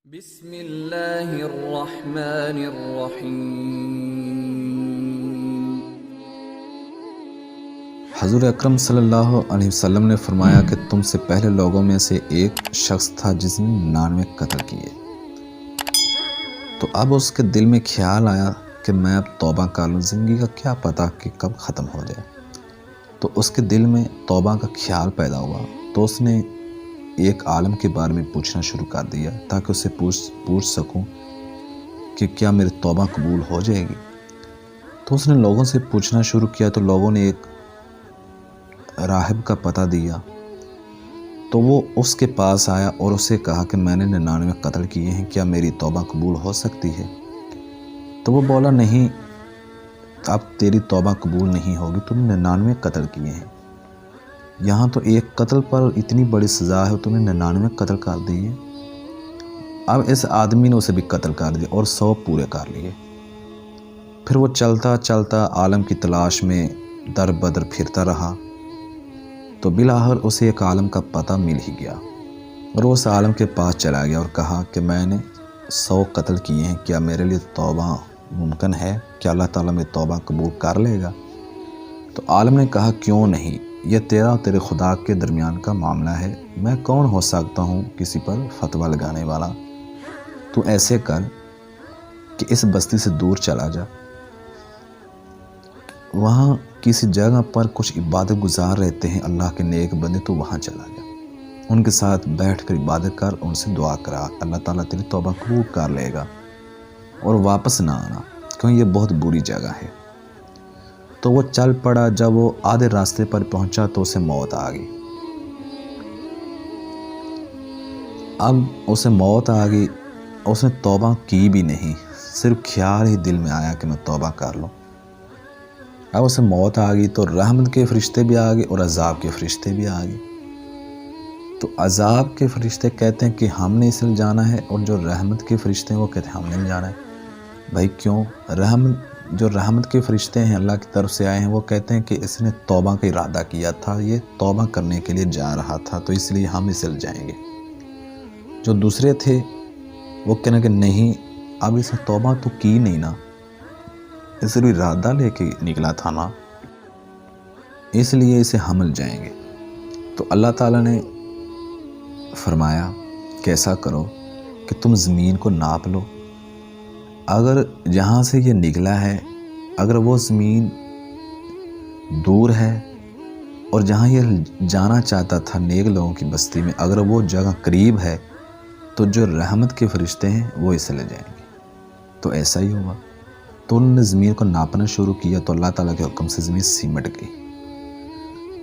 بسم اللہ الرحمن الرحیم۔ حضور اکرم صلی اللہ علیہ وسلم نے فرمایا کہ تم سے پہلے لوگوں میں سے ایک شخص تھا جس نے 99 قتل کیے۔ تو اب اس کے دل میں خیال آیا کہ میں اب توبہ کر لوں، زندگی کا کیا پتہ کہ کب ختم ہو جائے۔ تو اس کے دل میں توبہ کا خیال پیدا ہوا، تو اس نے ایک عالم کے بارے میں پوچھنا شروع کر دیا تاکہ اسے پوچھ سکوں کہ کیا میری توبہ قبول ہو جائے گی۔ تو اس نے لوگوں سے پوچھنا شروع کیا، تو لوگوں نے ایک راہب کا پتہ دیا، تو وہ اس کے پاس آیا اور اسے کہا کہ میں نے 99 قتل کیے ہیں، کیا میری توبہ قبول ہو سکتی ہے؟ تو وہ بولا نہیں، اب تیری توبہ قبول نہیں ہوگی، تم نے 99 قتل کیے ہیں، یہاں تو ایک قتل پر اتنی بڑی سزا ہے، تم نے 99 قتل کر دیے۔ اب اس آدمی نے اسے بھی قتل کر دیا اور 100 پورے کر لیے۔ پھر وہ چلتا چلتا عالم کی تلاش میں در بدر پھرتا رہا، تو بالآخر اسے ایک عالم کا پتہ مل ہی گیا، اور وہ اس عالم کے پاس چلا گیا اور کہا کہ میں نے 100 قتل کیے ہیں، کیا میرے لیے توبہ ممکن ہے؟ کیا اللہ تعالیٰ میں توبہ قبول کر لے گا؟ تو عالم نے کہا کیوں نہیں، یہ تیرا اور تیرے خدا کے درمیان کا معاملہ ہے، میں کون ہو سکتا ہوں کسی پر فتویٰ لگانے والا۔ تو ایسے کر کہ اس بستی سے دور چلا جا، وہاں کسی جگہ پر کچھ عبادت گزار رہتے ہیں اللہ کے نیک بندے، تو وہاں چلا جا، ان کے ساتھ بیٹھ کر عبادت کر، ان سے دعا کرا، اللہ تعالیٰ تیری توبہ قبول کر لے گا، اور واپس نہ آنا کیونکہ یہ بہت بری جگہ ہے۔ تو وہ چل پڑا، جب وہ آدھے راستے پر پہنچا تو اسے موت آ گئی۔ اب اسے موت آ گئی، اس نے توبہ کی بھی نہیں، صرف خیال ہی دل میں آیا کہ میں توبہ کر لوں۔ اب اسے موت آ گئی تو رحمت کے فرشتے بھی آ گئے اور عذاب کے فرشتے بھی آ گئے۔ تو عذاب کے فرشتے کہتے ہیں کہ ہم نے اسے جانا ہے، اور جو رحمت کے فرشتے ہیں وہ کہتے ہیں ہم نے جانا ہے۔ بھائی کیوں؟ جو رحمت کے فرشتے ہیں اللہ کی طرف سے آئے ہیں، وہ کہتے ہیں کہ اس نے توبہ کا ارادہ کیا تھا، یہ توبہ کرنے کے لیے جا رہا تھا، تو اس لیے ہم اسے جائیں گے۔ جو دوسرے تھے وہ کہنا کہ نہیں، اب اس نے توبہ تو کی نہیں نا، اس لیے ارادہ لے کے نکلا تھا نا، اس لیے اسے ہم جائیں گے۔ تو اللہ تعالیٰ نے فرمایا کہ ایسا کرو کہ تم زمین کو ناپ لو، اگر جہاں سے یہ نکلا ہے، اگر وہ زمین دور ہے اور جہاں یہ جانا چاہتا تھا نیک لوگوں کی بستی میں، اگر وہ جگہ قریب ہے تو جو رحمت کے فرشتے ہیں وہ اسے لے جائیں گے۔ تو ایسا ہی ہوا، تو انہوں نے زمین کو ناپنا شروع کیا، تو اللہ تعالیٰ کے حکم سے زمین سمٹ گئی،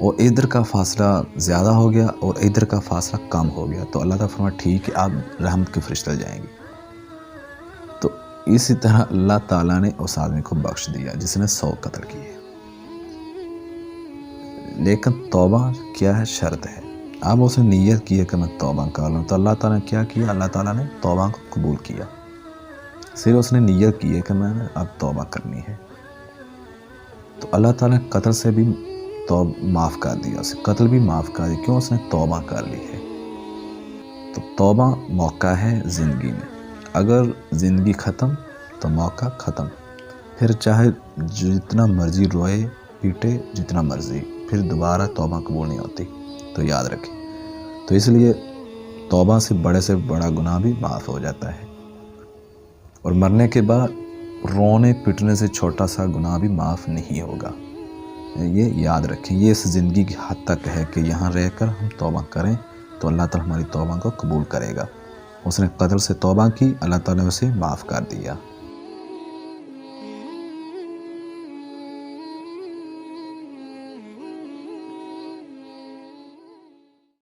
اور ادھر کا فاصلہ زیادہ ہو گیا اور ادھر کا فاصلہ کم ہو گیا۔ تو اللہ تعالیٰ فرمایا ٹھیک ہے، آپ رحمت کے فرشتے جائیں گے۔ تو اسی طرح اللہ تعالیٰ نے اس آدمی کو بخش دیا جس نے 100 قتل کیے۔ لیکن توبہ کیا ہے؟ شرط ہے۔ اب اس نے نیت کی ہے کہ میں توبہ کر لوں، تو اللہ تعالیٰ نے کیا کیا؟ اللہ تعالیٰ نے توبہ کو قبول کیا، صرف اس نے نیت کی ہے کہ میں نے اب توبہ کرنی ہے۔ تو اللہ تعالیٰ نے قتل سے بھی معاف کر دیا، اسے قتل بھی معاف کر دیا، کیوں؟ اس نے توبہ کر لی ہے۔ تو توبہ موقع ہے زندگی میں، اگر زندگی ختم تو موقع ختم، پھر چاہے جتنا مرضی روئے پیٹے، جتنا مرضی، پھر دوبارہ توبہ قبول نہیں ہوتی، تو یاد رکھیں۔ تو اس لیے توبہ سے بڑا گناہ بھی معاف ہو جاتا ہے، اور مرنے کے بعد رونے پٹنے سے چھوٹا سا گناہ بھی معاف نہیں ہوگا، یہ یاد رکھیں۔ یہ اس زندگی کی حد تک ہے کہ یہاں رہ کر ہم توبہ کریں تو اللہ تعالیٰ ہماری توبہ کو قبول کرے گا۔ اس نے قتل سے توبہ کی، اللہ تعالیٰ نے اسے معاف کر دیا۔